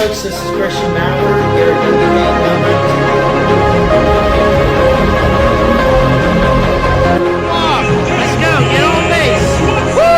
folks? This is Christian Ballard here at Undervalued. Let's go. Get on base. Woo!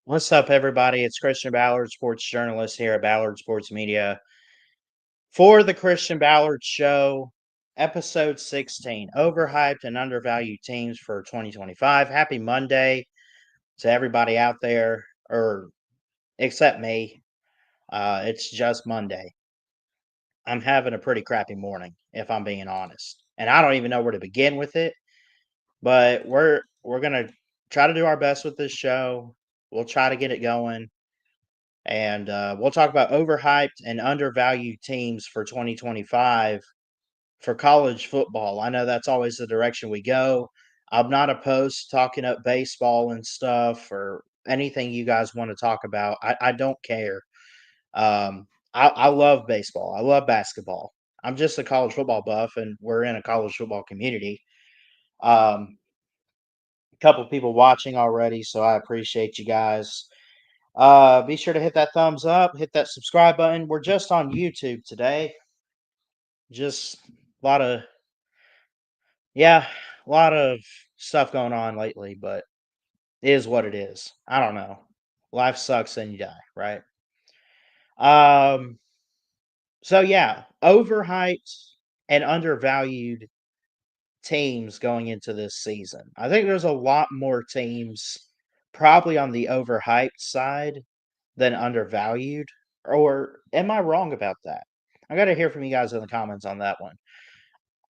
What's up, everybody? It's Christian Ballard, sports journalist here at Ballard Sports Media for the Christian Ballard Show, episode 16, Overhyped and Undervalued Teams for 2025. Happy Monday to everybody out there, or except me. It's just Monday. I'm having a pretty crappy morning, if I'm being honest. And I don't even know where to begin with it, but we're going to try to do our best with this show. We'll try to get it going. And we'll talk about overhyped and undervalued teams for 2025 for college football. I know that's always the direction we go. I'm not opposed to talking up baseball and stuff or anything you guys want to talk about. I don't care. I love baseball. I love basketball. I'm just a college football buff, and we're in a college football community. A couple people watching already, so I appreciate you guys. Be sure to hit that thumbs up, hit that subscribe button. We're just on YouTube today. Just a lot of, a lot of stuff going on lately, but it is what it is. I don't know. Life sucks and you die, right? Um, so yeah, overhyped and undervalued teams going into this season. I think there's a lot more teams probably on the overhyped side than undervalued. Or am I wrong about that? I got to hear from you guys in the comments on that one.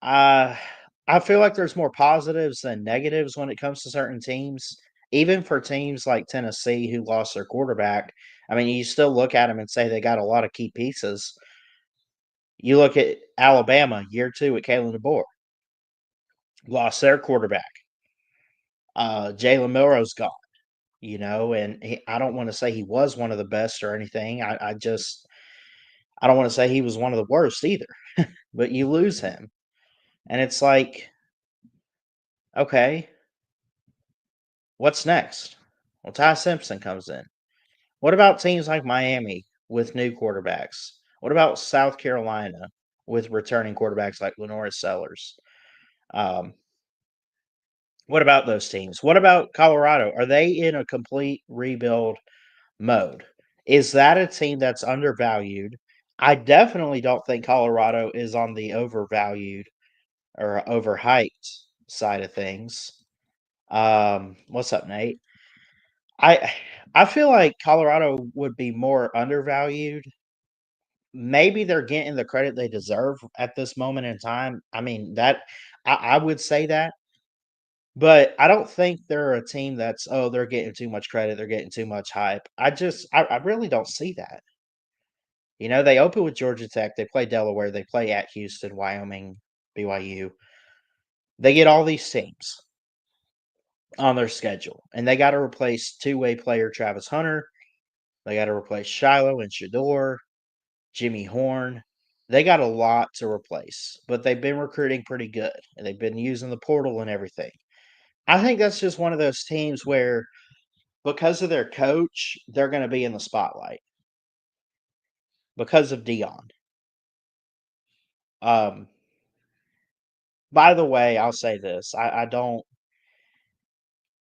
Uh, I feel like there's more positives than negatives when it comes to certain teams. Even for teams like Tennessee who lost their quarterback, I mean, you still look at them and say they got a lot of key pieces. You look at Alabama, year 2 at Kalen DeBoer, lost their quarterback. Jalen Milrow's gone, and I don't want to say he was one of the best or anything. I don't want to say he was one of the worst either, but you lose him. And it's like, okay, what's next? Well, Ty Simpson comes in. What about teams like Miami with new quarterbacks? What about South Carolina with returning quarterbacks like Lenora Sellers? What about those teams? What about Colorado? Are they in a complete rebuild mode? Is that a team that's undervalued? I definitely don't think Colorado is on the overvalued or overhyped side of things. What's up, Nate? I I feel like Colorado would be more undervalued. Maybe they're getting the credit they deserve at this moment in time. I mean, that I would say that, but I don't think they're a team that's, oh, they're getting too much credit, they're getting too much hype. I really don't see that. They open with Georgia Tech, they play Delaware, they play at Houston, Wyoming, BYU. They get all these teams on their schedule, and they got to replace two-way player Travis Hunter. They got to replace Shiloh and Shador, Jimmy Horn. They got a lot to replace, but they've been recruiting pretty good, and they've been using the portal and everything. I think that's just one of those teams where, because of their coach, they're going to be in the spotlight because of Dion. Um, by the way, I'll say this: I don't.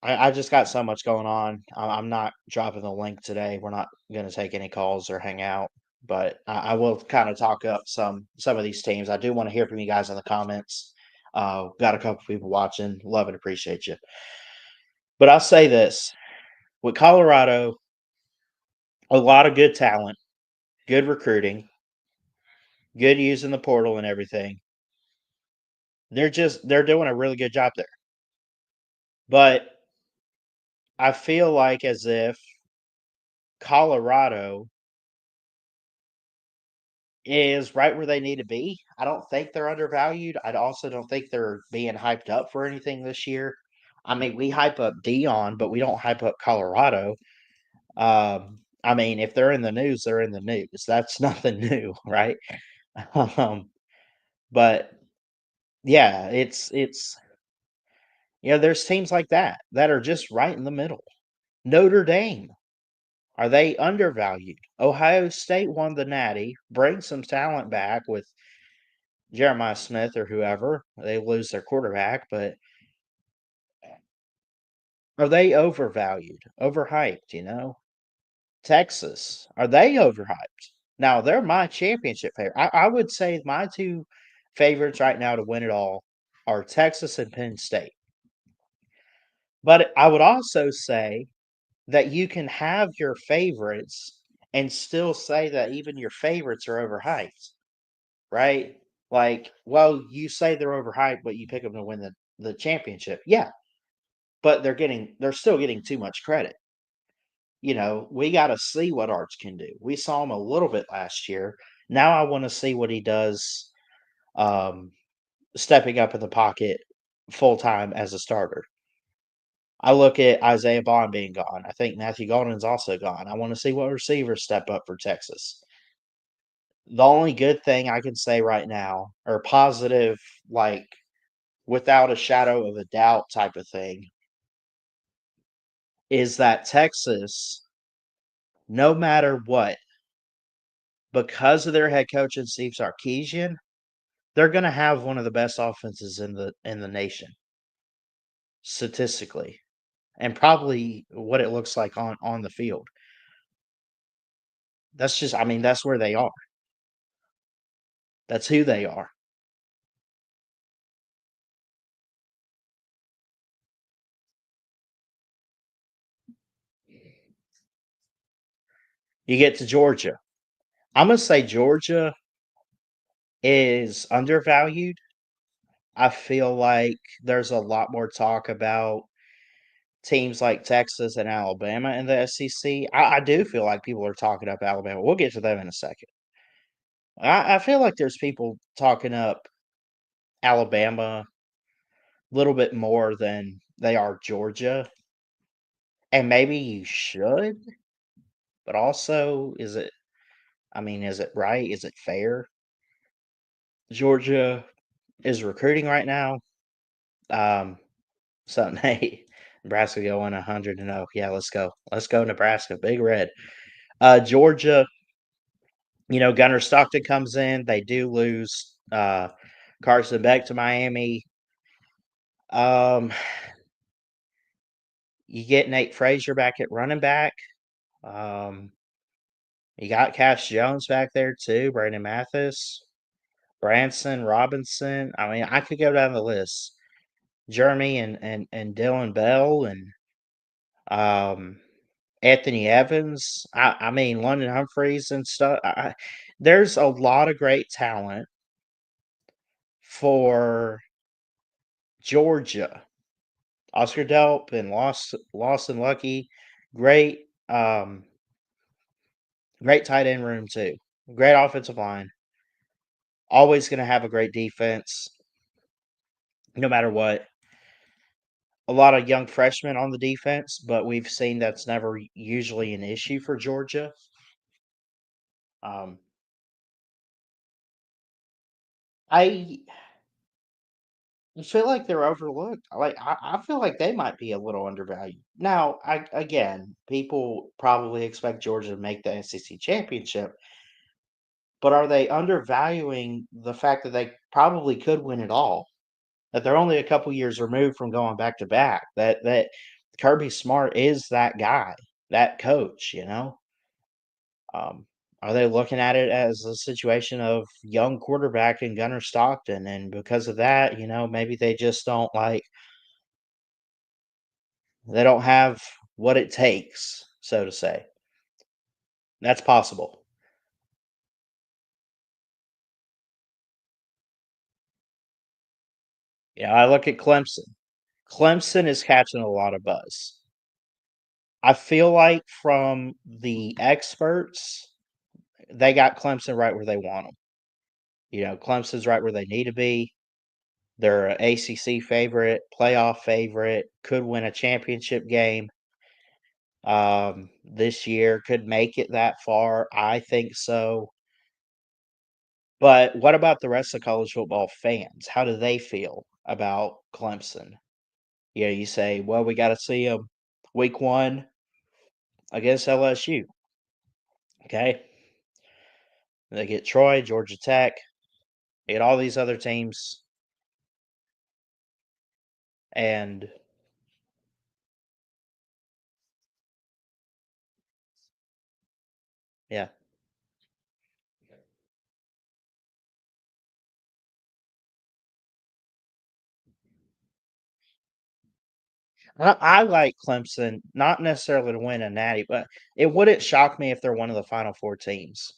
I just got so much going on. I'm not dropping the link today. We're not going to take any calls or hang out, but I will kind of talk up some of these teams. I do want to hear from you guys in the comments. Got a couple people watching. Love and appreciate you. But I'll say this: with Colorado, a lot of good talent, good recruiting, good using the portal and everything. They're doing a really good job there. But I feel like as if Colorado is right where they need to be. I don't think they're undervalued. I also don't think they're being hyped up for anything this year. I mean, we hype up Dion, but we don't hype up Colorado. I mean, if they're in the news, they're in the news. That's nothing new, right? Um, but yeah, it's there's teams like that are just right in the middle. Notre Dame, are they undervalued? Ohio State won the Natty, bring some talent back with Jeremiah Smith or whoever. They lose their quarterback, but are they overvalued, overhyped? Texas, are they overhyped? Now, they're my championship favorite. I would say my two favorites right now to win it all are Texas and Penn State. But I would also say that you can have your favorites and still say that even your favorites are overhyped, right? Like, well, you say they're overhyped, but you pick them to win the championship. Yeah, but they're still getting too much credit. We got to see what Arch can do. We saw him a little bit last year. Now I want to see what he does stepping up in the pocket full time as a starter. I look at Isaiah Bond being gone. I think Matthew Golden's also gone. I want to see what receivers step up for Texas. The only good thing I can say right now, or positive, like without a shadow of a doubt type of thing, is that Texas, no matter what, because of their head coach and Steve Sarkisian, they're going to have one of the best offenses in the nation statistically, and probably what it looks like on the field. That's just, I mean, that's where they are. That's who they are. You get to Georgia. I'm going to say Georgia is undervalued. I feel like there's a lot more talk about teams like Texas and Alabama in the SEC. I do feel like people are talking up Alabama. We'll get to them in a second. I feel like there's people talking up Alabama a little bit more than they are Georgia. And maybe you should, but also, is it right? Is it fair? Georgia is recruiting right now. Something, hey, Nebraska going 100-0. Yeah, let's go. Let's go, Nebraska. Big Red. Georgia, Gunner Stockton comes in. They do lose Carson Beck to Miami. You get Nate Frazier back at running back. You got Cash Jones back there too. Brandon Mathis, Branson, Robinson. I mean, I could go down the list. Jeremy and Dylan Bell and Anthony Evans. I mean, London Humphreys and stuff. There's a lot of great talent for Georgia. Oscar Delp and Lawson Lucky, great, great tight end room too. Great offensive line. Always going to have a great defense, no matter what. A lot of young freshmen on the defense, but we've seen that's never usually an issue for Georgia. Um, I feel like they're overlooked. I feel like they might be a little undervalued. Now, again, people probably expect Georgia to make the SEC championship, but are they undervaluing the fact that they probably could win it all? That they're only a couple years removed from going back to back. That Kirby Smart is that guy, that coach. Um, are they looking at it as a situation of young quarterback and Gunner Stockton, and because of that, maybe they just don't they don't have what it takes, so to say. That's possible. I look at Clemson. Clemson is catching a lot of buzz. I feel like from the experts, they got Clemson right where they want them. Clemson's right where they need to be. They're an ACC favorite, playoff favorite, could win a championship game this year, could make it that far. I think so. But what about the rest of college football fans? How do they feel about Clemson? You say, well, we got to see them week 1 against LSU. Okay. They get Troy, Georgia Tech, they get all these other teams. And yeah, I like Clemson, not necessarily to win a natty, but it wouldn't shock me if they're one of the Final Four teams.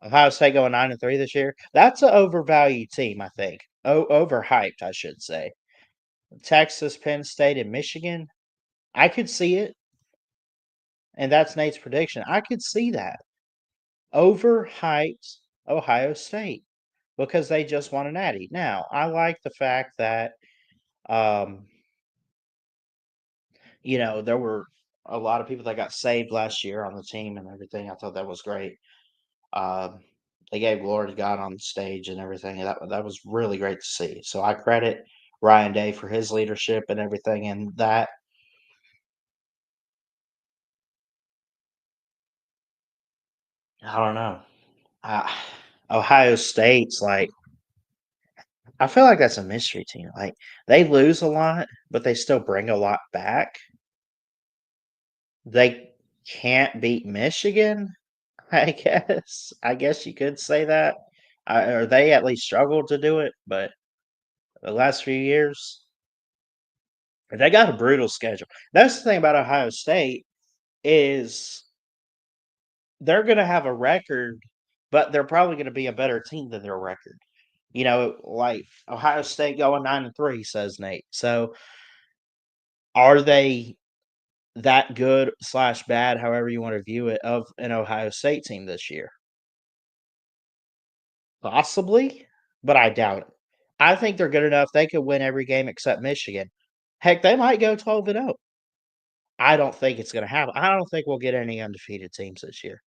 Ohio State going 9-3 this year. That's an overvalued team, I think. Overhyped, I should say. Texas, Penn State, and Michigan. I could see it, and that's Nate's prediction. I could see that. Overhyped Ohio State because they just won a natty. Now, I like the fact that um, there were a lot of people that got saved last year on the team and everything. I thought that was great. Um, they gave glory to God on the stage and everything. That was really great to see. So I credit Ryan Day for his leadership and everything. And that, I don't know. Uh, Ohio State's like, I feel like that's a mystery team. Like they lose a lot, but they still bring a lot back. They can't beat Michigan, I guess. I guess you could say that. Or they at least struggled to do it, but the last few years, they got a brutal schedule. That's the thing about Ohio State is they're going to have a record, but they're probably going to be a better team than their record. Like Ohio State going 9-3, says Nate. So, are they that good slash bad, however you want to view it, of an Ohio State team this year? Possibly, but I doubt it. I think they're good enough. They could win every game except Michigan. Heck, they might go 12-0. I don't think it's going to happen. I don't think we'll get any undefeated teams this year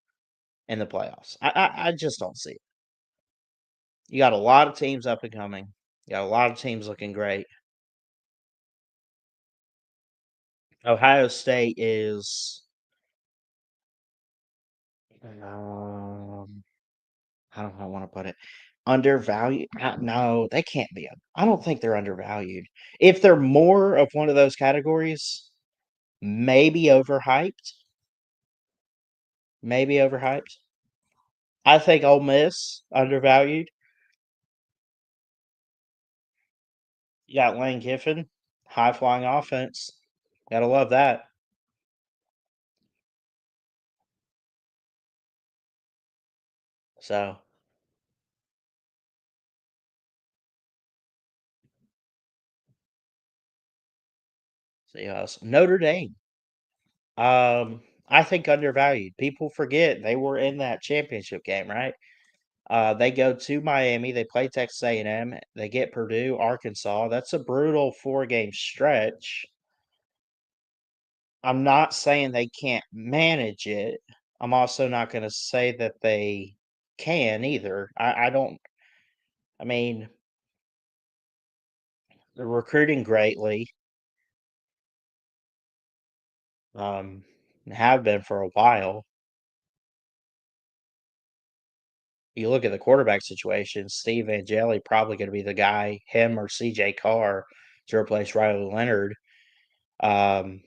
in the playoffs. I just don't see it. You got a lot of teams up and coming. You got a lot of teams looking great. Ohio State is how do I want to put it? Undervalued? No, they can't be. I don't think they're undervalued. If they're more of one of those categories, maybe overhyped. Maybe overhyped. I think Ole Miss undervalued. You got Lane Kiffin, high flying offense. Gotta love that. So, see who else? Notre Dame. I think undervalued. People forget they were in that championship game, right? They go to Miami. They play Texas A&M. They get Purdue, Arkansas. That's a brutal 4-game stretch. I'm not saying they can't manage it. I'm also not going to say that they can either. I don't. I mean, they're recruiting greatly. Um, have been for a while. You look at the quarterback situation. Steve Angeli probably going to be the guy, him or C.J. Carr, to replace Riley Leonard. Um,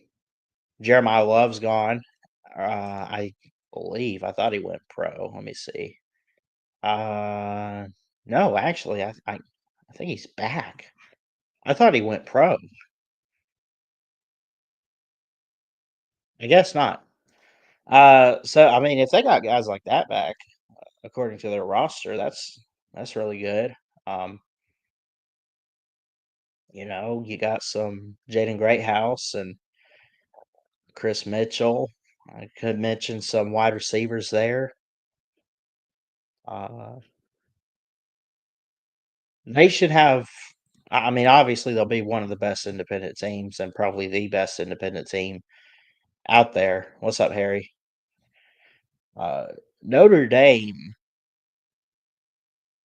Jeremiah Love's gone. I believe. I thought he went pro. Let me see. Uh, no, actually, I think he's back. I thought he went pro. I guess not. So I mean, if they got guys like that back, according to their roster, that's really good. Um, you got some Jaden Greathouse and Chris Mitchell. I could mention some wide receivers there. Uh, they should have. I mean, obviously, they'll be one of the best independent teams and probably the best independent team out there. What's up, Harry? Uh, Notre Dame,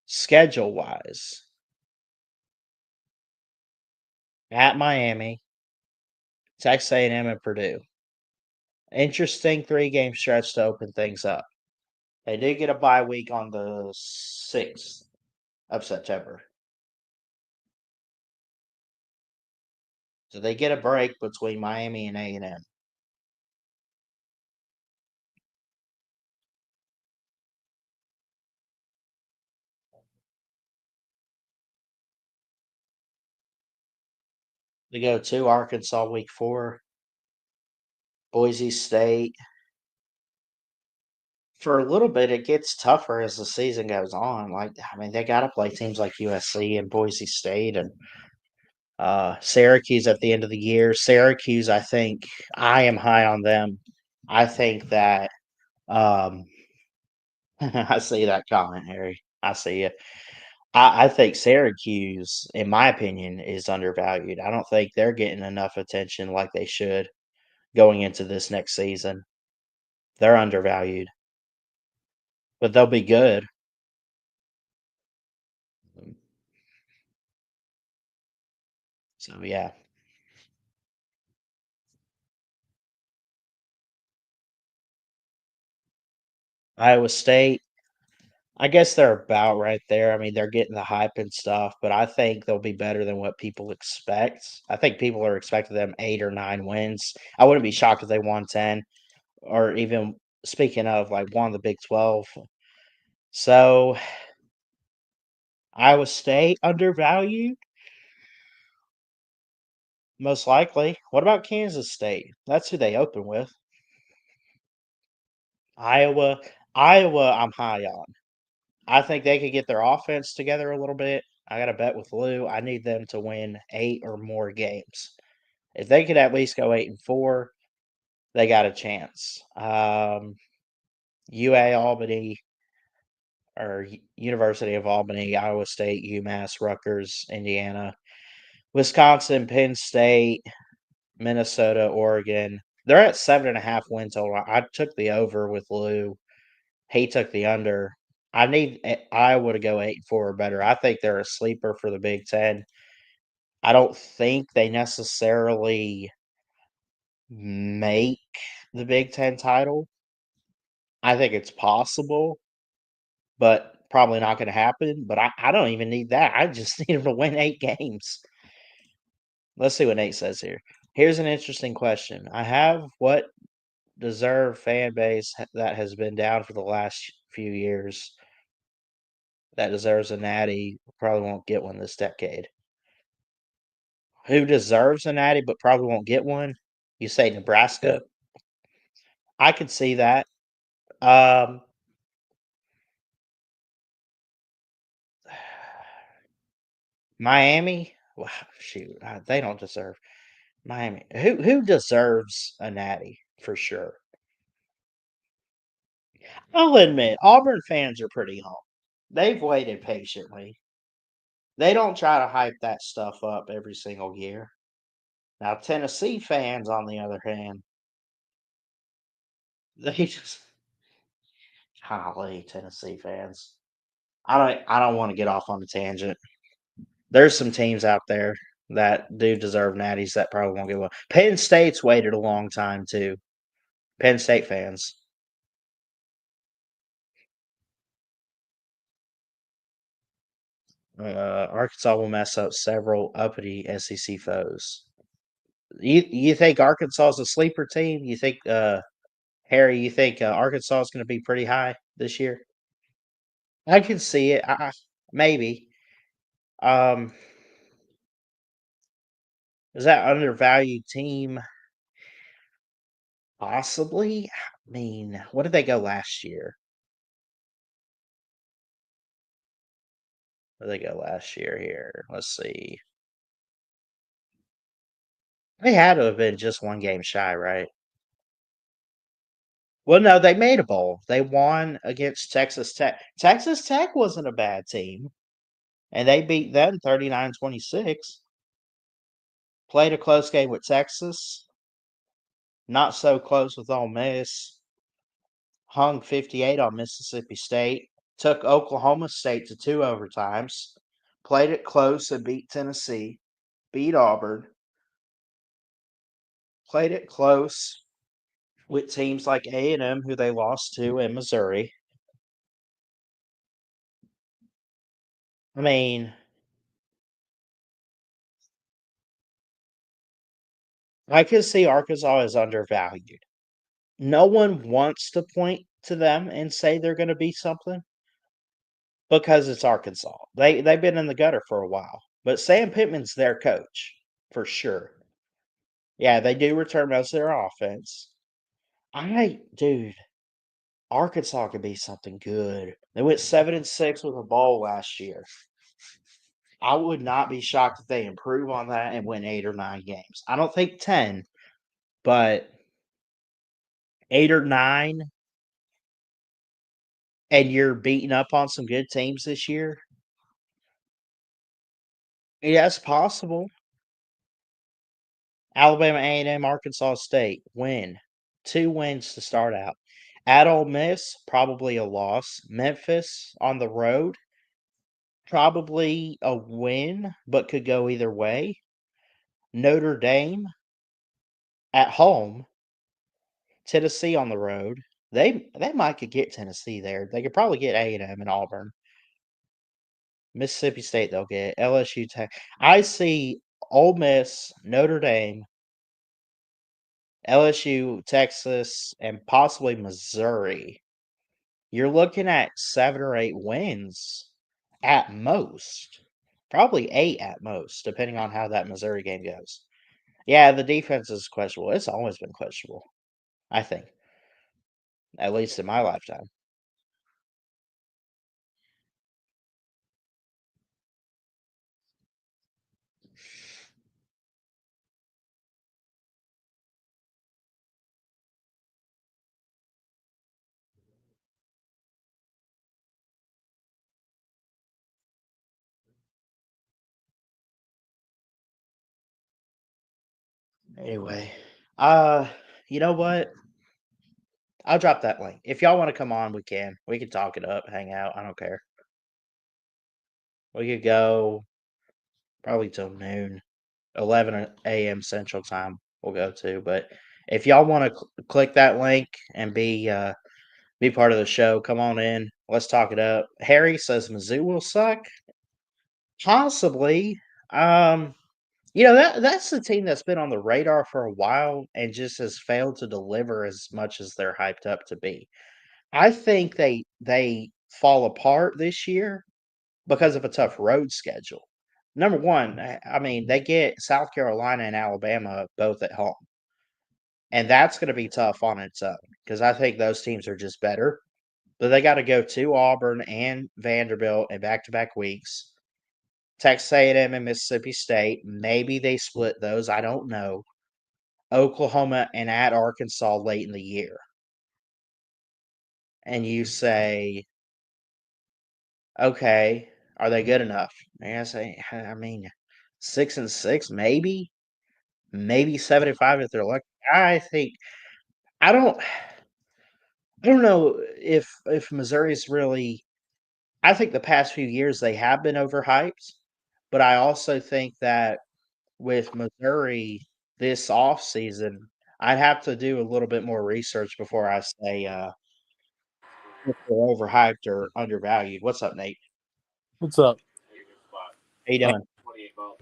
schedule wise, at Miami, Texas A&M, and Purdue. Interesting 3-game stretch to open things up. They did get a bye week on the 6th of September. So they get a break between Miami and A&M. They go to Arkansas week 4, Boise State. For a little bit, it gets tougher as the season goes on. Like, I mean, they got to play teams like USC and Boise State and Syracuse at the end of the year. Syracuse, I am high on them. I think that I see that comment, Harry. I see it. I think Syracuse, in my opinion, is undervalued. I don't think they're getting enough attention like they should going into this next season. They're undervalued, but they'll be good. So yeah, Iowa State. I guess they're about right there. I mean, they're getting the hype and stuff, but I think they'll be better than what people expect. I think people are expecting them 8 or 9 wins. I wouldn't be shocked if they won 10, or even speaking of like won the Big 12. So Iowa State undervalued, most likely. What about Kansas State? That's who they open with. Iowa, Iowa, I'm high on. I think they could get their offense together a little bit. I got a bet with Lou. I need them to win 8 or more games. If they could at least go 8-4, they got a chance. UA Albany or University of Albany, Iowa State, UMass, Rutgers, Indiana, Wisconsin, Penn State, Minnesota, Oregon. They're at 7.5 win total. I took the over with Lou. He took the under. I need Iowa to go 8-4 or better. I think they're a sleeper for the Big Ten. I don't think they necessarily make the Big Ten title. I think it's possible, but probably not going to happen. But I don't even need that. I just need them to win 8 games. Let's see what Nate says here. Here's an interesting question. I have what deserved fan base that has been down for the last few years that deserves a natty probably won't get one this decade. Who deserves a natty but probably won't get one? You say Nebraska? I could see that. Um, Miami? Wow, shoot, they don't deserve Miami. Who deserves a natty for sure? I'll admit, Auburn fans are pretty humble. They've waited patiently. They don't try to hype that stuff up every single year. Now, Tennessee fans, on the other hand, they just golly, Tennessee fans. I don't want to get off on a tangent. There's some teams out there that do deserve natties that probably won't get one. Penn State's waited a long time too. Penn State fans. Arkansas will mess up several uppity SEC foes. You think Arkansas is a sleeper team? You think Harry? You think Arkansas is going to be pretty high this year? I can see it. Maybe. Um, is that undervalued team? Possibly. I mean, what did they go last year? Where did they go last year here? Let's see. They had to have been just 1 game shy, right? Well, no, they made a bowl. They won against Texas Tech. Texas Tech wasn't a bad team, and they beat them 39-26. Played a close game with Texas. Not so close with Ole Miss. Hung 58 on Mississippi State. Took Oklahoma State to 2 overtimes. Played it close and beat Tennessee. Beat Auburn. Played it close with teams like A&M, who they lost to, and Missouri. I mean, I could see Arkansas as undervalued. No one wants to point to them and say they're going to be something because it's Arkansas. They've been in the gutter for a while, but Sam Pittman's their coach for sure. Yeah, they do return most of their offense. Dude, Arkansas could be something good. They went 7-6 with a bowl last year. I would not be shocked if they improve on that and win 8 or 9 games. I don't think 10, but 8 or 9, and you're beating up on some good teams this year. Yeah, it's possible. Alabama, A&M, Arkansas State win. 2 wins to start out. At Ole Miss, probably a loss. Memphis on the road, probably a win, but could go either way. Notre Dame at home. Tennessee on the road. They might could get Tennessee there. They could probably get A&M and Auburn. Mississippi State they'll get. LSU Tech. I see Ole Miss, Notre Dame, LSU, Texas, and possibly Missouri. You're looking at 7 or 8 wins at most. Probably 8 at most, depending on how that Missouri game goes. Yeah, the defense is questionable. It's always been questionable, I think, at least in my lifetime. Anyway, you know what? I'll drop that link. If y'all want to come on, we can. We can talk it up, hang out. I don't care. We could go probably till noon, 11 a.m. Central Time. We'll go to. But if y'all want to click that link and be part of the show, come on in. Let's talk it up. Harry says Mizzou will suck. Possibly. That's the team that's been on the radar for a while and just has failed to deliver as much as they're hyped up to be. I think they fall apart this year because of a tough road schedule. Number one, I mean, they get South Carolina and Alabama both at home, and that's going to be tough on its own because I think those teams are just better. But they got to go to Auburn and Vanderbilt in back-to-back weeks. Texas A&M and Mississippi State, maybe they split those. I don't know. Oklahoma and at Arkansas late in the year. And you say, okay, are they good enough? And I say, I mean, 6-6, maybe 75 if they're lucky. I don't know if Missouri's really. I think the past few years they have been overhyped, but I also think that with Missouri this off season, I'd have to do a little bit more research before I say if they're overhyped or undervalued. What's up, Nate? What's up? How you doing?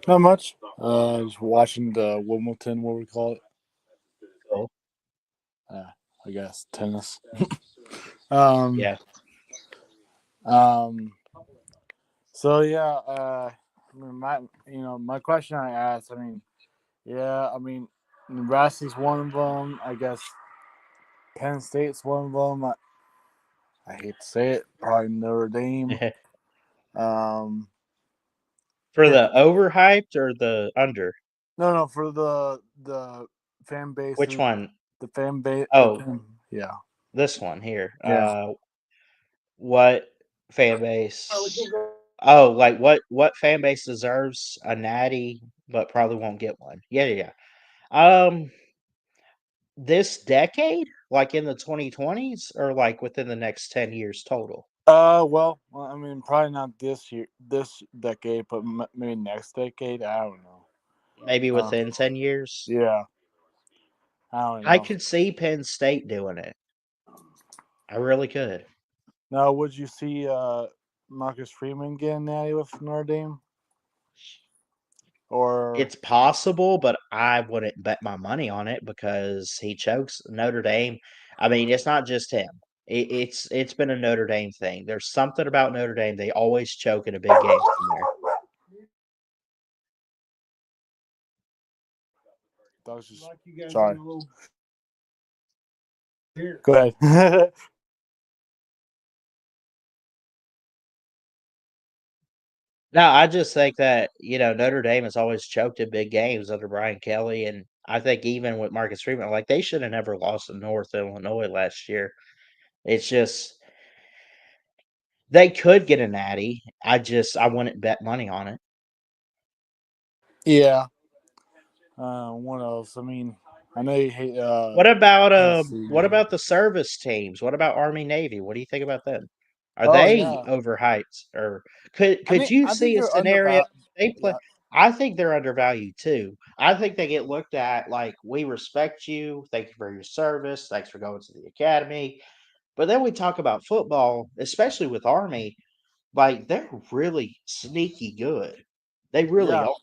Not much. Just watching the Wimbledon, what we call it. Cool. I guess tennis. Yeah. So yeah, I mean, my question I asked. I mean, yeah, I mean, Nebraska's one of them. I guess Penn State's one of them. I hate to say it, probably Notre Dame. For the overhyped or the under? No, for the fan base. Which one? The fan base. Oh. Yeah. This one here. Yeah. What fan base? Oh, like what fan base deserves a natty but probably won't get one? Yeah, yeah, yeah. This decade, like in the 2020s, or like within the next 10 years total? Well, I mean, probably not this year, this decade, but maybe next decade. I don't know. Maybe Uh, within 10 years. yeah, I don't I know. could see Penn State doing it. I really could. Now, would you see Marcus Freeman getting natty with Notre Dame? Or It's possible, but I wouldn't bet my money on it because he chokes Notre Dame. I mean, it's not just him. It's been a Notre Dame thing. There's something about Notre Dame. They always choke in a big game somewhere. that was just Like you guys sorry. in a little here. Go ahead. No, I just think that, Notre Dame has always choked in big games under Brian Kelly, and I think even with Marcus Freeman, like, they should have never lost to North Illinois last year. It's just they could get a natty. I wouldn't bet money on it. Yeah. What else? I mean, I know you hate Tennessee. What about the service teams? What about Army Navy? What do you think about them? Are Oh they yeah. overhyped, or could you I think see a they're scenario undervalued. they play? Yeah. I think they're undervalued too. I think they get looked at like, we respect you, thank you for your service, thanks for going to the academy. But then we talk about football, especially with Army, like, they're really sneaky good. They really Yeah. are.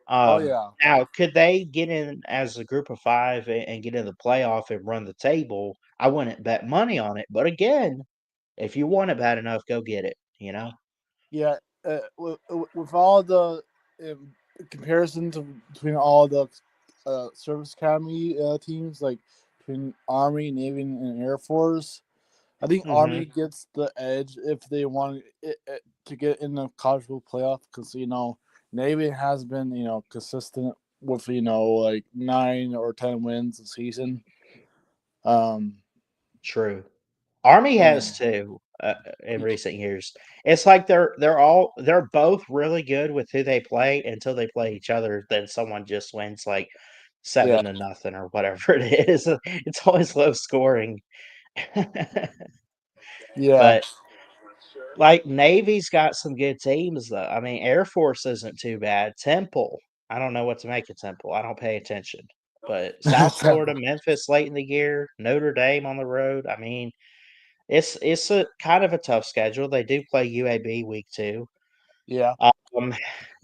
Oh yeah. Now, could they get in as a group of 5 and get in the playoff and run the table? I wouldn't bet money on it, but again, if you want it bad enough, go get it, you know? Yeah. With all the comparisons between all the service academy teams, like between Army, Navy, and Air Force, I think Army Mhm. gets the edge if they want to get in the college football playoff because Navy has been consistent with like 9 or 10 wins a season. Um, True. Army and has too, in recent years. It's like they're both really good with who they play until they play each other, then someone just wins, like, yeah, 7-0 or whatever it is. It's always low scoring. yeah, But, like, Navy's got some good teams, though. I mean, Air Force isn't too bad. Temple, I don't know what to make of Temple. I don't pay attention. But South Florida, Memphis late in the year, Notre Dame on the road. I mean, it's a kind of a tough schedule. They do play UAB week 2. yeah. Um,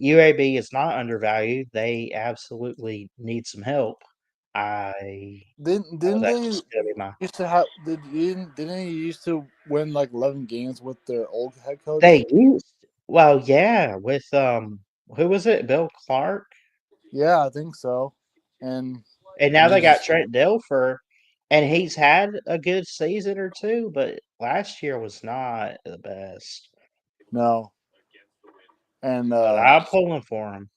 UAB is not undervalued. They absolutely need some help. I Didn't that's they just gonna be my used to have? Didn't they used to win like 11 games with their old head coach? they used well, yeah, with, who was it? Bill Clark? Yeah, I think so. And And I now they mean, got Trent Dilfer, and he's had a good season or 2, but last year was not the best. no. And But I'm pulling for him.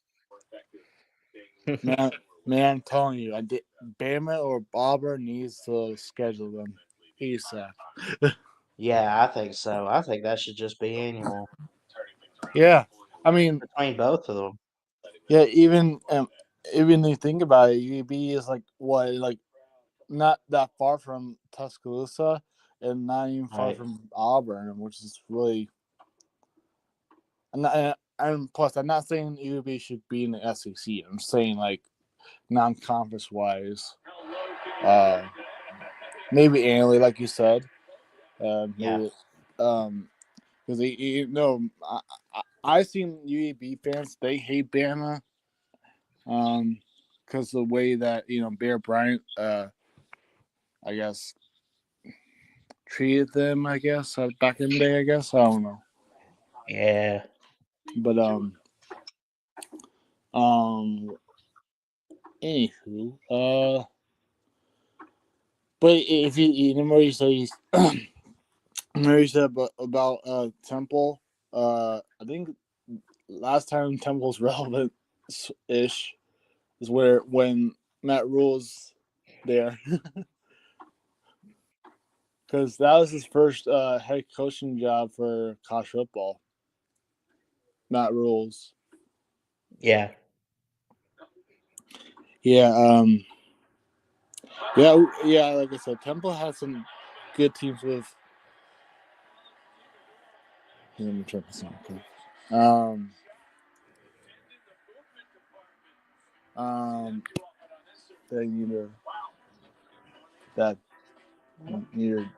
man, man, I'm telling you, I did. Bama or Auburn needs to schedule them ASAP. Yeah, I think so. I think that should just be annual Yeah, I mean, between both of them. yeah. Even you think about it, UAB is like what, like not that far from Tuscaloosa, and not even far Right. from Auburn, which is really. And plus, I'm not saying UAB should be in the SEC. I'm saying like non-conference wise, uh, maybe annually, like you said. Yeah. Maybe because I seen UAB fans, they hate Bama, because the way that Bear Bryant, I guess, treated them. I guess back in the day. I guess I don't know, Yeah. but um, anywho, but if you remember, you say remember you said about Temple. I think last time Temple's relevant ish is when Matt Rule's there. because that was his first head coaching job for college football. Not rules. Yeah. Yeah. Yeah. Like I said, Temple has some good teams with. Let me check this out. Okay. They either that either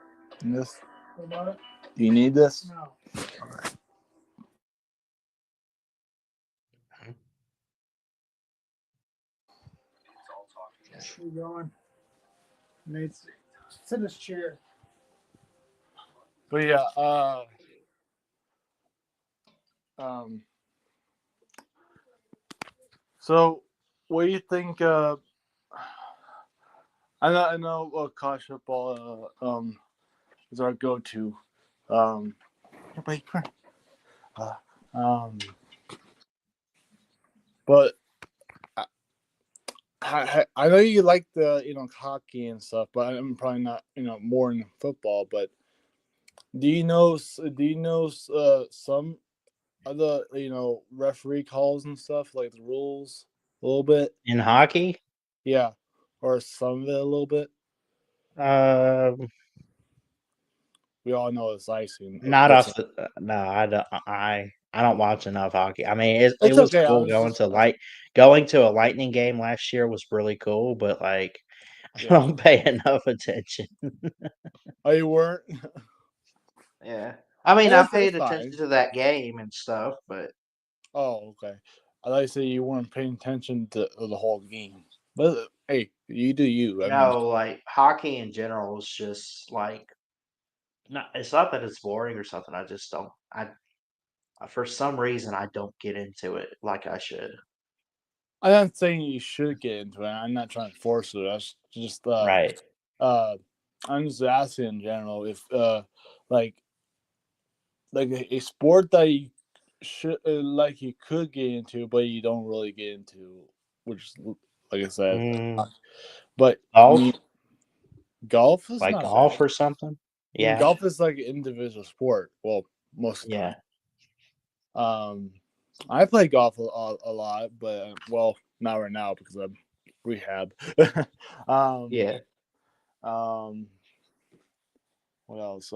this. What about it? Do you need this? No. Where you going? Nate's sit in his chair. But yeah. So, what do you think? I know college football is our go-to. Everybody, come here. But I know you like the hockey and stuff, but I'm probably not more in football. But do you know some of the referee calls and stuff, like the rules a little bit? In hockey, Yeah, or some of it a little bit. um, We all know it's icing. not That's off the. No, I don't. I don't watch enough hockey. I mean, it it's was okay. I cool was just going to a Lightning game last year was really cool, but like I yeah. don't pay enough attention. Oh, you weren't? Yeah. I mean, I It's paid fine. attention to that game and stuff, but Oh, okay. I thought you said you weren't paying attention to the whole game. But hey, you do you. I mean, no, like hockey in general is just like not. It's not that it's boring or something. I just don't. For some reason I don't get into it like I should. I'm not saying you should get into it. I'm not trying to force it. That's just Right. uh I'm just asking in general if like a sport that you should like you could get into, but you don't really get into, which is like I said. Mm, But I mean, golf, golf is like not bad. golf or something. I mean, Yeah. golf is like an individual sport. Well, most of the Yeah. time. I play golf a lot, but well, not right now because I'm rehab. um, Yeah. um, what else?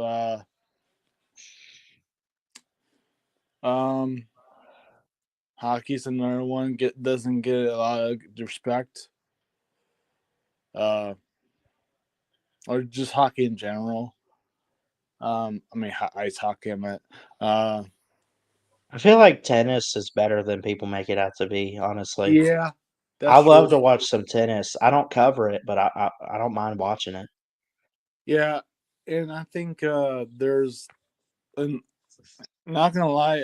Um, Hockey's another one. Doesn't get a lot of respect. Uh, or just hockey in general. I mean, ice hockey. I meant. Uh, I feel like tennis is better than people make it out to be, honestly. yeah, I that's love true. to watch some tennis. I don't cover it, but I don't mind watching it. Yeah, and I think there's an not gonna lie,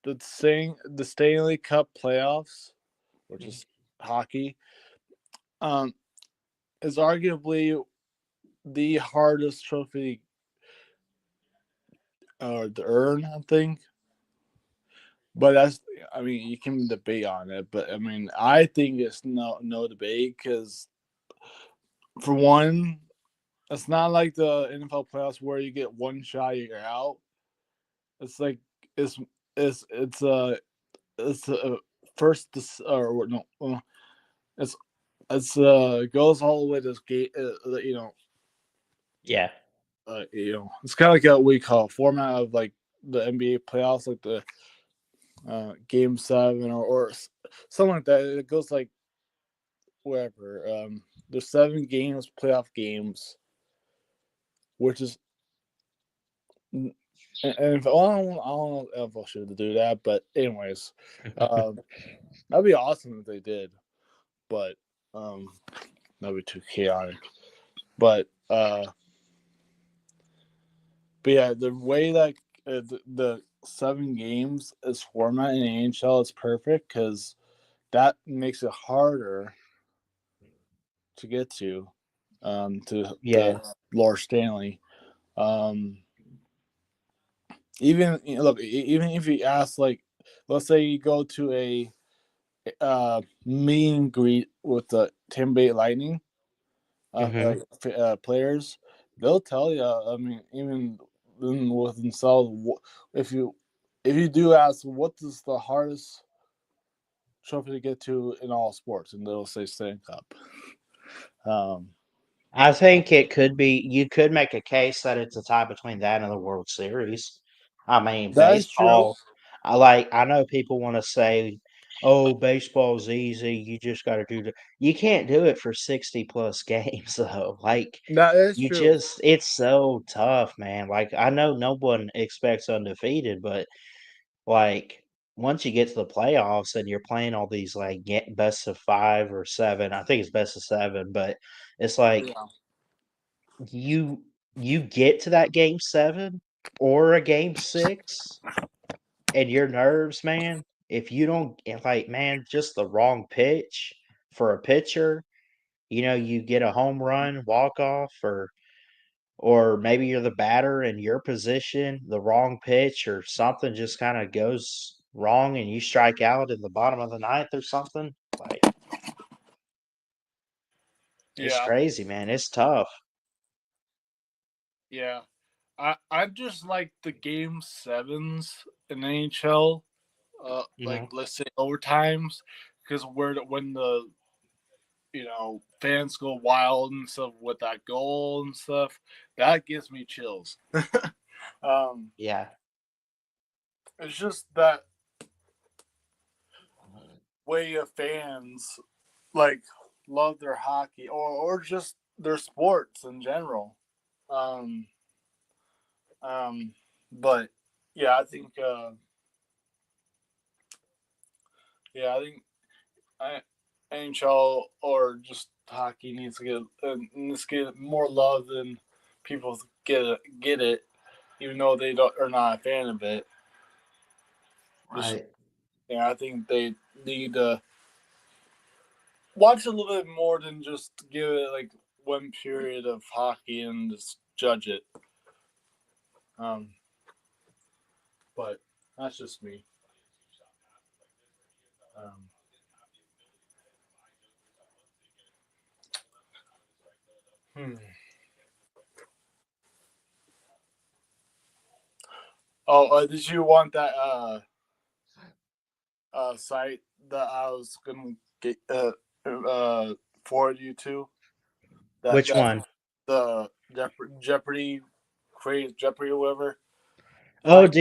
the Stanley Cup playoffs, which is hockey, um, is arguably the hardest trophy to earn. I think, but I mean, you can debate on it, but I mean, I think it's no debate because for one, it's not like the NFL playoffs where you get one shot, you're out. It's like it's it's it's first or no. It's goes all the way to this gate. Yeah. It's kind of like what we call a format of like the NBA playoffs, like the Game 7 or something like that. It goes like wherever. There's 7 games, playoff games, which is and if I don't know if I should do that, but anyways, that'd be awesome if they did, but that'd be too chaotic. But But yeah, the way that the 7 games is format in the NHL is perfect because that makes it harder to get to Yeah. the Lower Stanley. Um, even look, even if you ask like, let's say you go to a meet and greet with the Tampa Bay Lightning Mhm. players, they'll tell you. I mean, even with themselves, if you do ask, what is the hardest trophy to get to in all sports, and they'll say Stanley Cup. Um, I think it could be. You could make a case that it's a tie between that and the World Series. I mean, that is true. baseball. I know people want to say, "Oh, baseball's easy. You just got to do the." You can't do it for 60 plus games though. That is You true. just, it's so tough, man. I know no one expects undefeated, but like once you get to the playoffs and you're playing all these best of 5 or 7, I think it's best of 7, but it's like Yeah. you you get to that game 7 or a game 6 and your nerves, man, if you don't man, just the wrong pitch for a pitcher, you get a home run, walk off, or maybe you're the batter in your position, the wrong pitch or something just kind of goes wrong and you strike out in the bottom of the ninth or something. It's Yeah. crazy, man. It's tough. Yeah. I just like the game sevens in NHL. Like Mhm. let's say overtimes, because when the fans go wild and stuff with that goal and stuff, that gives me chills. um, Yeah. it's just that way of fans like love their hockey or just their sports in general. Um, but yeah, I think yeah, I think I, NHL or just hockey needs to get more love than people get it, even though they don't are not a fan of it. Just Right. yeah, I think they need to watch a little bit more than just give it like one period of hockey and just judge it. Um, but that's just me. Um, hmm. Oh, did you want that site that I was gonna get forward you to? Which That one? the Jeopardy, create Jeopardy or whatever. Oh, Site.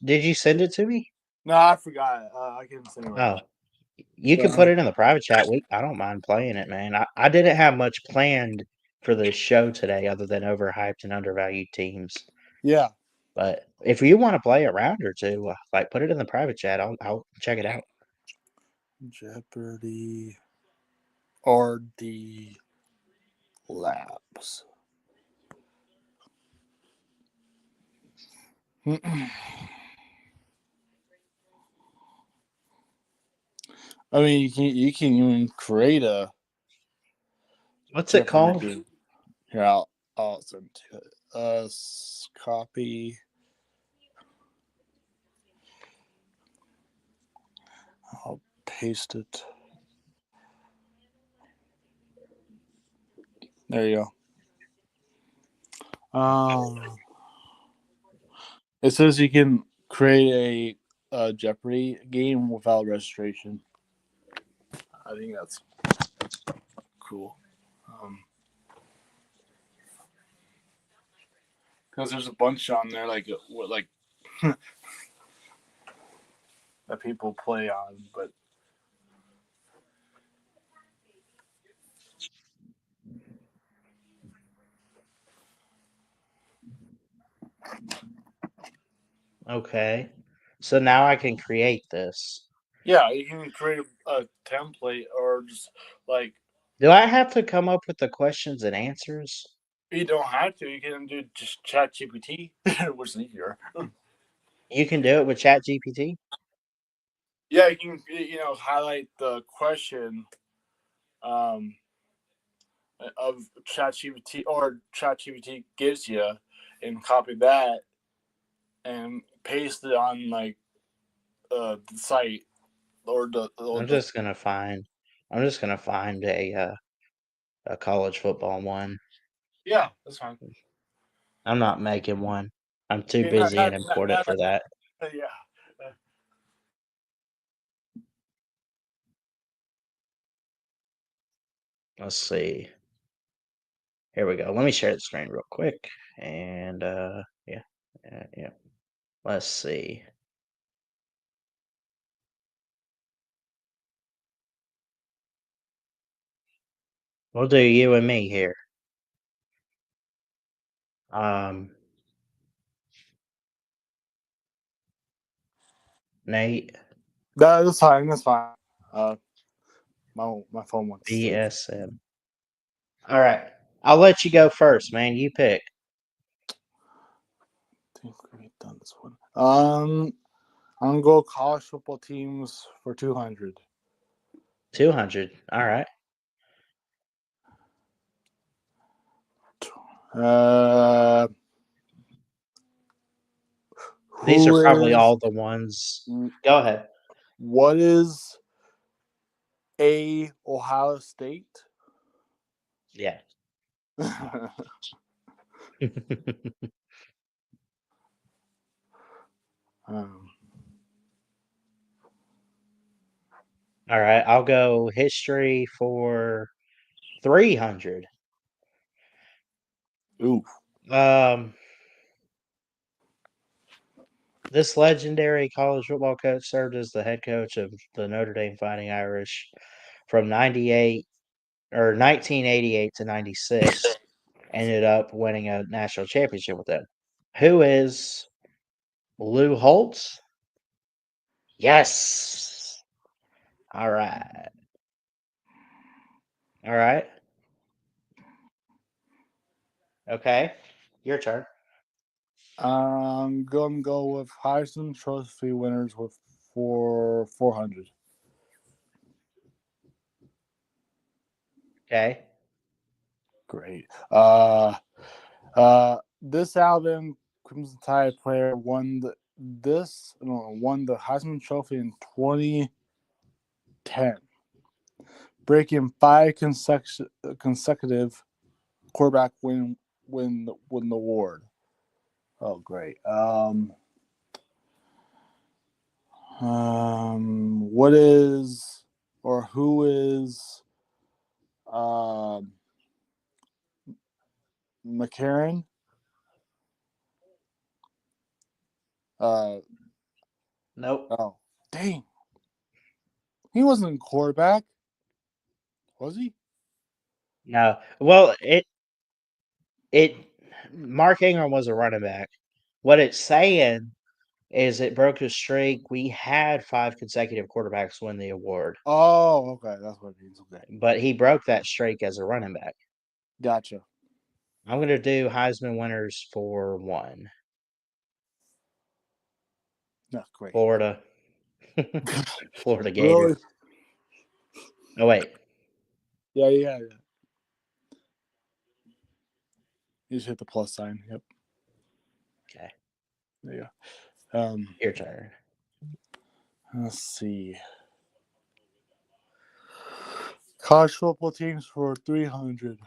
did you send it to me? No, I forgot. I can send it right Oh, now. you can put But, it in the private chat. I don't mind playing it, man. I didn't have much planned for this show today other than overhyped and undervalued teams. yeah, But if you want to play a round or two, put it in the private chat. I'll check it out. Jeopardy or the labs. I mean, you can even create a What's it Jeopardy called? game. Here, I'll send it to it. Copy. I'll paste it. There you go. It says you can create a Jeopardy game without registration. I think that's cool. Because there's a bunch on there like that people play on, but Okay. So now I can create this. yeah, you can create a template or just like Do I have to come up with the questions and answers? you don't have to. You can do just Chat GPT, which is easier. You can do it with ChatGPT? Yeah, you can highlight the question um, of ChatGPT or ChatGPT gives you, and copy that and paste it on like the site or I'm the just gonna find I'm just gonna find a college football one. yeah, that's fine. I'm not making one. I'm too busy and important for that. Yeah. Let's see. Here we go. Let me share the screen real quick. And yeah. Let's see. We'll do you and me here. Nate, That's fine. That's fine. My phone wants to. BSM. All right. I'll let you go first, man. You pick. I think we've done this one. I'm gonna go college football teams for 200. 200. All right. These are Who probably is? all the ones. Go ahead. What is a Ohio State? Yeah. um, All right. I'll go history for 300. ooh. This legendary college football coach served as the head coach of the Notre Dame Fighting Irish from 1988 to 96. Ended up winning a national championship with them. Who is Lou Holtz? Yes. All right. All right. Okay. Your turn. I'm gonna go with Heisman Trophy winners for 400. Okay. Great. This Alabama Crimson Tide player won the Heisman Trophy in 2010, breaking 5 consecutive quarterback win the award. Oh, great. What is or who is McCarron? Nope. Oh, dang. He wasn't a quarterback, was he? No. Well, it Mark Ingram was a running back. What it's saying is it broke a streak. We had 5 consecutive quarterbacks win the award, Oh, okay. That's what it means. Okay. but he broke that streak as a running back. Gotcha. I'm going to do Heisman winners for 1. No, great. Florida. Florida Really? Gators. Oh, wait. Yeah. You just hit the plus sign. Yep. Okay. There you go. Your turn. Let's see. College football teams for 300.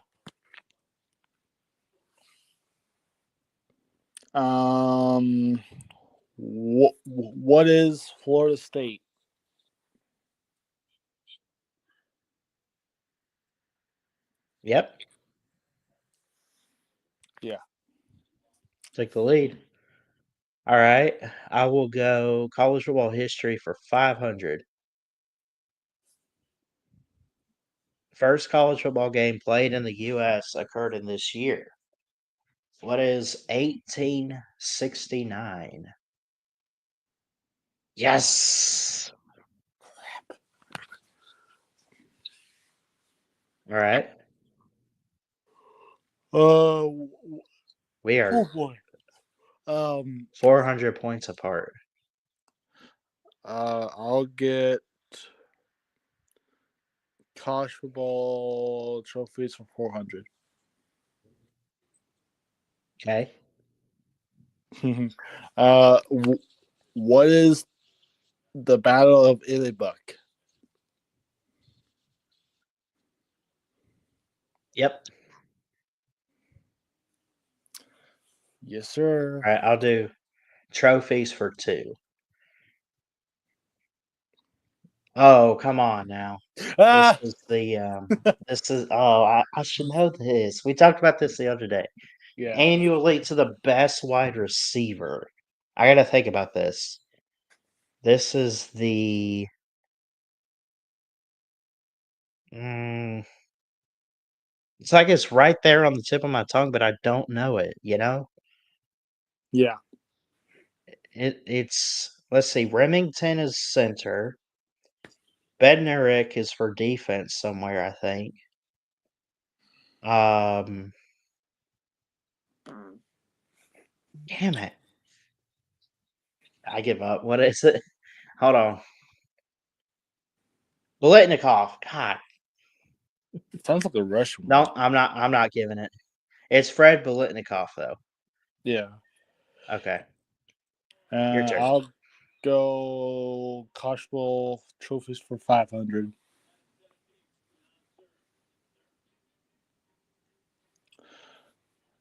What is Florida State? Yep. Yeah. Take the lead. All right. I will go college football history for 500. First college football game played in the U.S. occurred in this year. What is 1869? Yes. All right. We are Oh boy. 400 points apart. I'll get college football trophies for 400. Okay. What is the Battle of Illibuck? Yep. Yes, sir. All right, I'll do trophies for 2. Oh, come on now. This Ah, is the this is I should know this. We talked about this the other day. yeah, Annually to the best wide receiver. I gotta think about this. This is the mm, it's like it's right there on the tip of my tongue, but I don't know it, you know? yeah. It's let's see, Remington is center. Bednarik is for defense somewhere, I think. Um, damn it. I give up. What is it? Hold on. Bolitnikov. God. It sounds like a Russian No, word. I'm not giving it. It's Fred Bolitnikov though. Yeah. Okay. Your turn. I'll go Koshball trophies for 500.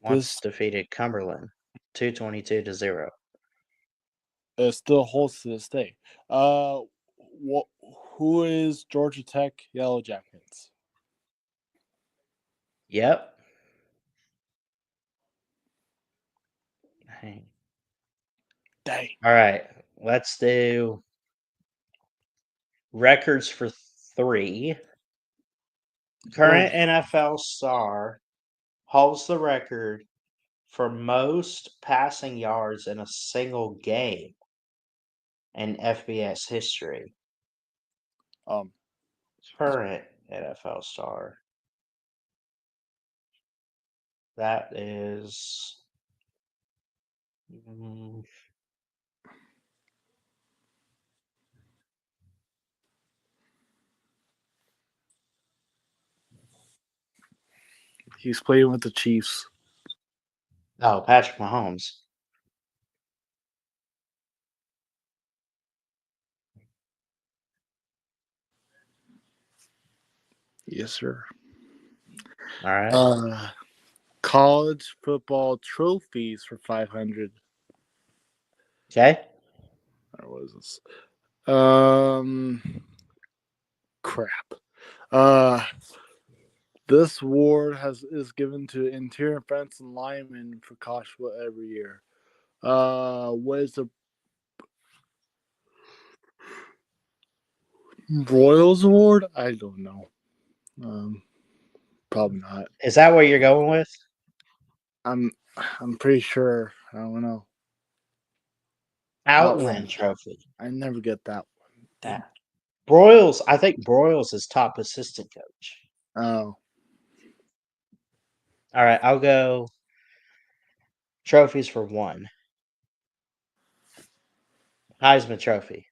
Once This defeated Cumberland 222-0. still holds to this day. Uh, what? Who is Georgia Tech Yellow Jackets? Yep. Dang. Dang. All right. Let's do records for 3. Current Oh, NFL star holds the record for most passing yards in a single game in FBS history. um, Current NFL star. That is. mm, he's playing with the Chiefs. Oh, Patrick Mahomes. Yes, sir. All right. College football trophies for 500. Okay. Where was this? Crap. Uh, this award is given to interior fence and linemen for Koshwa every year. What is the Royals Award? I don't know. Probably not. Is that what you're going with? I'm I'm pretty sure. I don't know. Outland Outland. Trophy. I never get that one. Damn. That. Broyles. I think Broyles is top assistant coach. Oh, All right. I'll go trophies for 1. Heisman Trophy.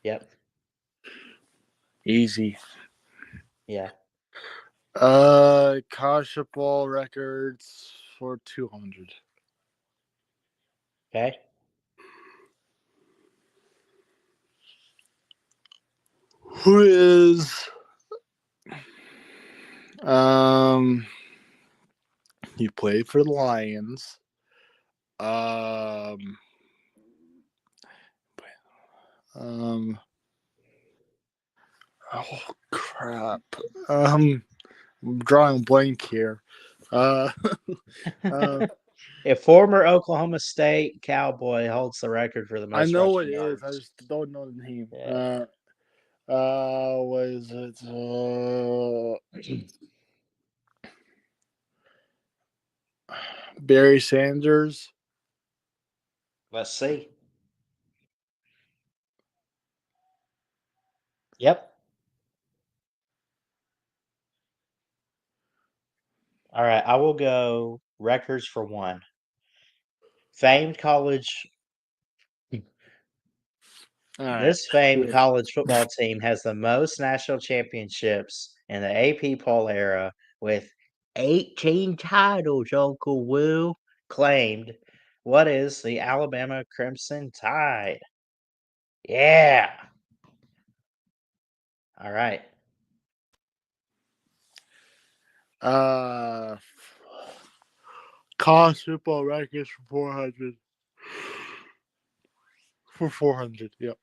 Yep. easy. Yeah. Kasha ball records for 200. Okay. Who is um? He played for the Lions. Um. Oh crap. I'm drawing a blank here. Uh. uh A former Oklahoma State Cowboy holds the record for the I most know what rushing it is. I yards. just don't know the name. Yeah. What is it? Barry Sanders. Let's see. Yep. All right. I will go records for 1. Famed college. All right. This famed college football team has the most national championships in the AP poll era with 18 titles, Uncle Will claimed. What is the Alabama Crimson Tide? Yeah. All right. Uh, college football records for 400. For 400, yep.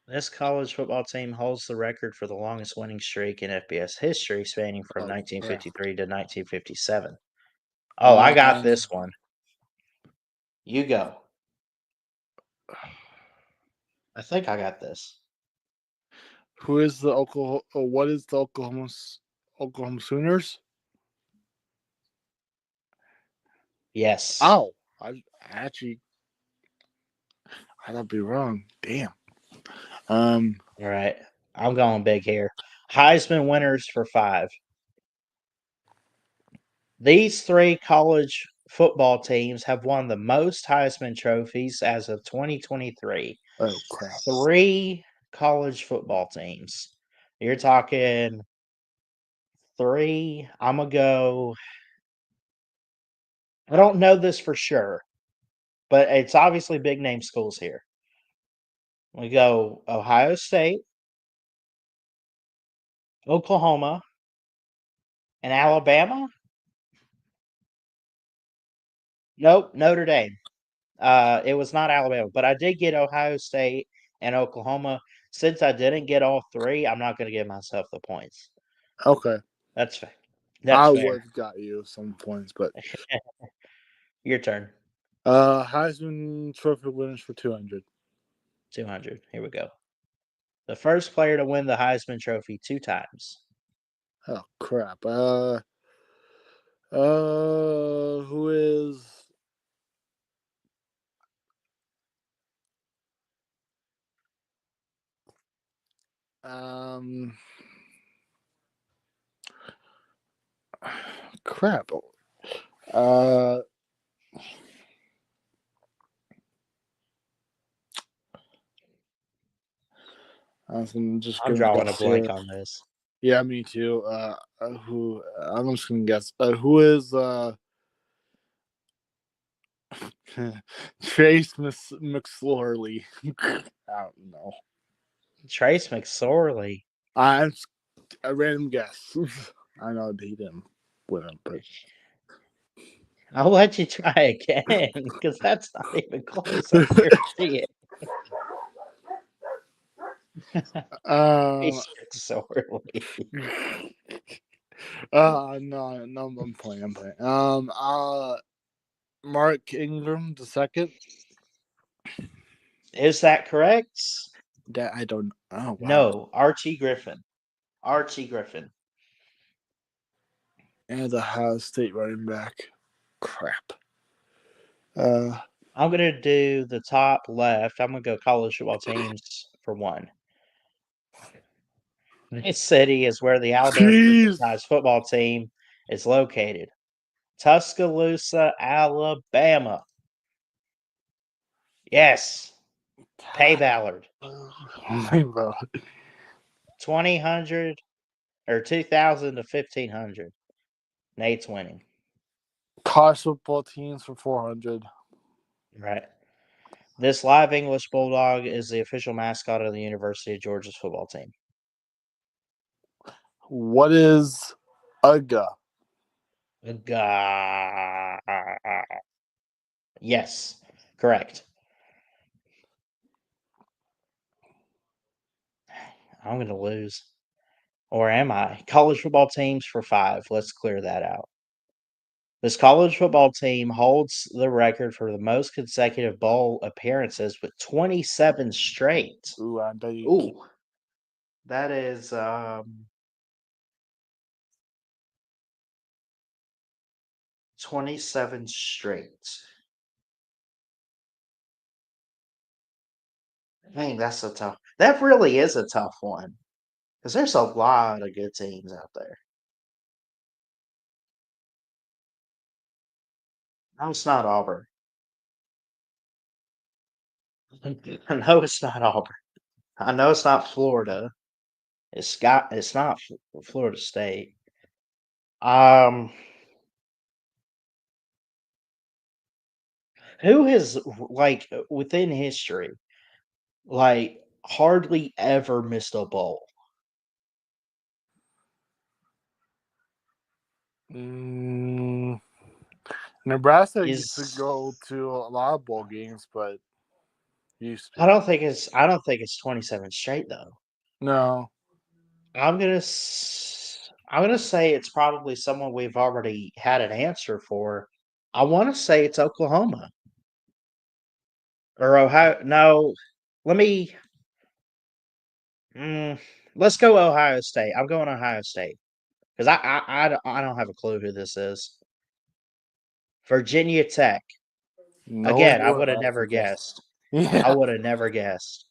This college football team holds the record for the longest winning streak in FBS history, spanning from Oh, 1953 to 1957. Oh, I got this one. You go. I think I got this. Who is the Oklahoma? What is the Oklahoma Sooners? Yes. Ow! I would be wrong. Damn. All right. I'm going big here. Heisman winners for 5. These 3 college football teams have won the most Heisman trophies as of 2023. Oh crap! 3 college football teams. You're talking 3. I'm going to go. I don't know this for sure, but it's obviously big name schools here. We go Ohio State, Oklahoma, and Alabama. Nope, Notre Dame. It was not Alabama, but I did get Ohio State and Oklahoma. Since I didn't get all 3, I'm not going to give myself the points. Okay, That's fair. I That's fair. would have got you some points, but Your turn. Heisman Trophy winners for 200. 200. Here we go. The first player to win the Heisman Trophy 2 times. Oh crap! Who is? Crap. I'm drawing a blank on this. Yeah, me too. Who? I'm just gonna guess. Who is? Trace McSorley. I don't know. Trace McSorley. I'm a random guess. I know he didn't win it, but I'll let you try again because that's not even close. I guarantee it. Trace McSorley. No, I'm playing. Mark Ingram the second. Is that correct? That I don't. Oh wow. No, Archie Griffin. Archie Griffin. And the Ohio State running back. Crap. I'm going to do the top left. I'm going to go college football teams for 1. This city is where the Alabama franchise football team is located. Tuscaloosa, Alabama. Yes. Pay Ballard. 2,000 or 2,000 to 1,500. Nate's winning. College football teams for 400. Right. This live English bulldog is the official mascot of the University of Georgia's football team. What is UGA? Yes, correct. I'm going to lose. Or am I? College football teams for 5. Let's clear that out. This college football team holds the record for the most consecutive bowl appearances with 27 straight. Ooh, I bet you. Ooh. That is 27 straight. Dang, that's a tough. That really is a tough one. Because there's a lot of good teams out there. No, it's not Auburn. I know it's not Auburn. I know it's not Florida. It's not Florida State. Who has like within history, like hardly ever missed a bowl? Nebraska used to go to a lot of bowl games, but used to. I don't think it's 27 straight though. No. I'm gonna say it's probably someone we've already had an answer for. I want to say it's Oklahoma or Ohio. No, let me. Let's go Ohio State. I'm going Ohio State because I don't have a clue who this is. Virginia Tech. No Again, I idea what would have that's never because. guessed. I Yeah. would have never guessed.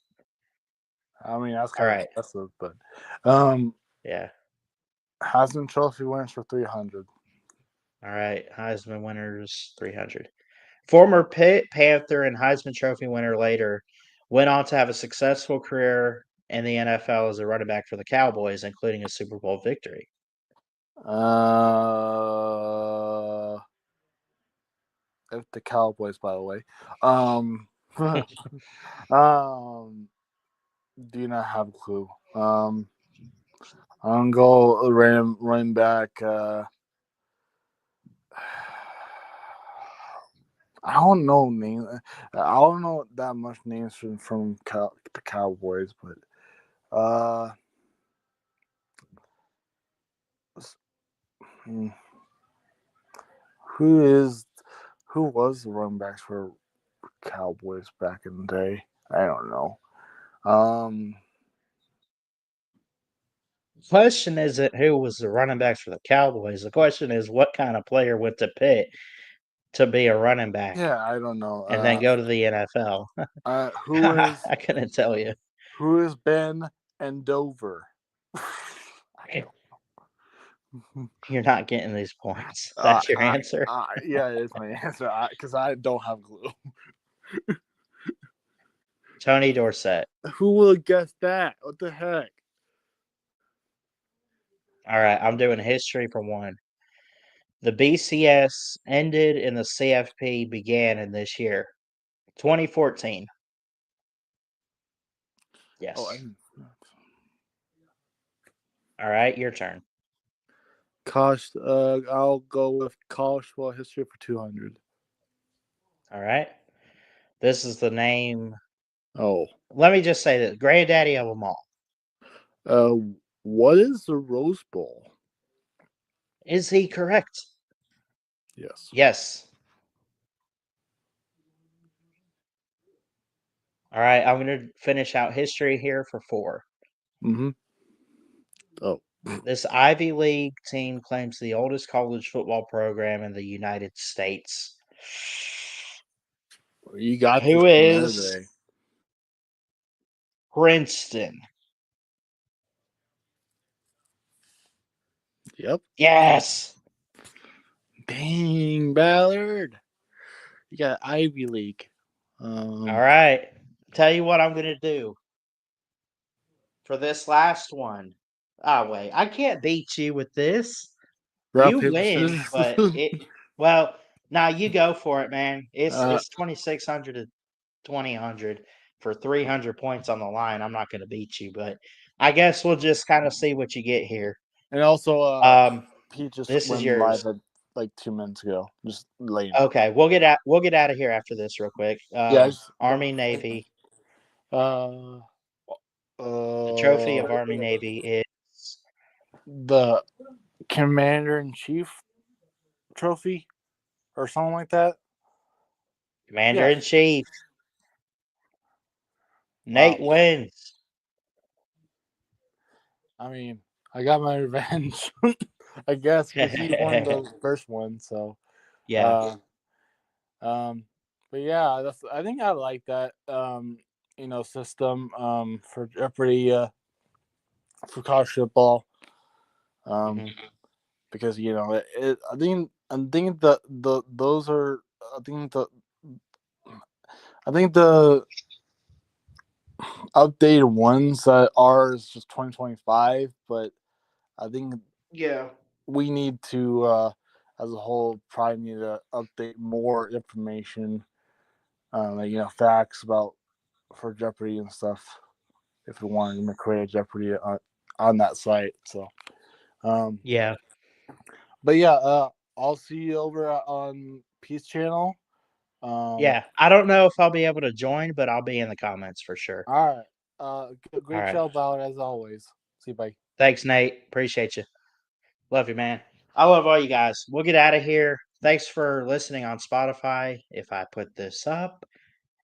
I mean, that's All kind of right. impressive, but Yeah. Heisman Trophy wins for 300. All right. Heisman winners 300. Former Pitt Panther and Heisman Trophy winner later went on to have a successful career in the NFL as a running back for the Cowboys, including a Super Bowl victory. If the Cowboys, by the way. Do not have a clue. I'm gonna go random running back. I don't know name. I don't know that much names from the Cowboys, but hmm, who was the running backs for Cowboys back in the day? I don't know. The question isn't who was the running backs for the Cowboys. The question is what kind of player went to Pitt to be a running back Yeah, I don't know. and then go to the NFL. I couldn't tell you. Who is Ben Andover? You're not getting these points. That's your answer. Yeah, it's my answer because I don't have a clue. Tony Dorsett. Who will guess that? What the heck? All right, I'm doing history for one. The BCS ended and the CFP began in this year, 2014. Yes. Oh, All right, your turn. I'll go with college football history for 200. All right. This is the name. Oh. Let me just say this: granddaddy of them all. What is the Rose Bowl? Is he correct? Yes. Yes. All right, I'm going to finish out history here for 4. Mm-hmm. Oh. This Ivy League team claims the oldest college football program in the United States. You got Who this is Princeton? Yep. Yes. Dang, Ballard. You got Ivy League. All right. Tell you what I'm going to do for this last one. Oh, wait. I can't beat you with this. Rock, You paper, win, scissors. but well, now you go for it, man. It's 2,600 to 2,000 for 300 points on the line. I'm not going to beat you, but I guess we'll just kind of see what you get here. And also, Pete just this went is yours. live like 2 minutes ago. Just laying. Okay, we'll get out of here after this real quick. Yes. Army Navy. The trophy of Army Navy is the Commander in Chief trophy or something like that. Commander in Chief. Nate wins. I mean, I got my revenge, I guess, because he won the first one. So, yeah. But yeah, I think I like that. System. For Jeopardy. For college football. Because I think those are. I think the updated ones that are is just 2025, but I think we need to, as a whole, probably need to update more information, facts about for Jeopardy and stuff, if we want to create a Jeopardy on that site. So, yeah. But yeah, I'll see you over on Peace Channel. Yeah, I don't know if I'll be able to join, but I'll be in the comments for sure. All right. Great All right. show, Ballard, as always. See you, bye. Thanks, Nate. Appreciate you. Love you, man. I love all you guys. We'll get out of here. Thanks for listening on Spotify. If I put this up,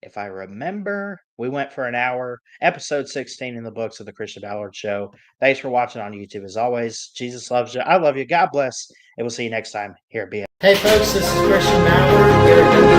if I remember, we went for an hour. Episode 16 in the books of the Christian Ballard Show. Thanks for watching on YouTube as always. Jesus loves you. I love you. God bless. And we'll see you next time here at BS. Hey folks, this is Christian Ballard here at